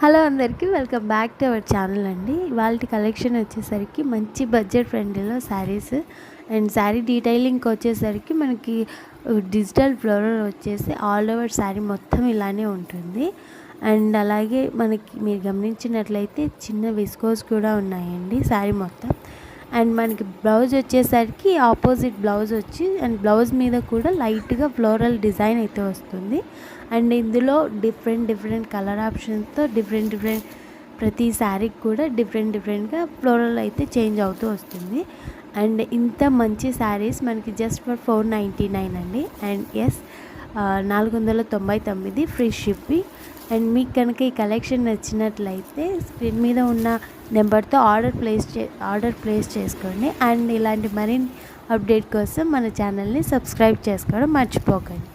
Hello అందరికీ welcome back to our channel అండి. ఇవాల్టి కలెక్షన్ వచ్చేసరికి మంచి బడ్జెట్ ఫ్రెండ్లీలో శారీస్ అండ్ శారీ డీటెయిలింగ్కి వచ్చేసరికి మనకి డిజిటల్ ఫ్లోరల్ వచ్చేసి ఆల్ ఓవర్ శారీ మొత్తం ఇలానే ఉంటుంది. అండ్ అలాగే మనకి మీరు గమనించినట్లయితే చిన్న విస్కోస్ కూడా ఉన్నాయండి శారీ మొత్తం. అండ్ మనకి బ్లౌజ్ వచ్చేసరికి ఆపోజిట్ బ్లౌజ్ వచ్చి అండ్ బ్లౌజ్ మీద కూడా లైట్గా ఫ్లోరల్ డిజైన్ అయితే వస్తుంది. అండ్ ఇందులో డిఫరెంట్ కలర్ ఆప్షన్స్తో డిఫరెంట్ ప్రతి శారీకి కూడా డిఫరెంట్గా ఫ్లోరల్ అయితే చేంజ్ అవుతూ వస్తుంది. అండ్ ఇంత మంచి శారీస్ మనకి జస్ట్ ఫర్ 499 అండి. And yes 499 free shipping. And మీకు కనుక ఈ కలెక్షన్ నచ్చినట్లయితే స్క్రీన్ మీద ఉన్న నెంబర్తో ఆర్డర్ ప్లేస్ చేసుకోండి. అండ్ ఇలాంటి మరిన్ని అప్డేట్ కోసం మన ఛానల్ని సబ్స్క్రైబ్ చేసుకోవడం మర్చిపోకండి.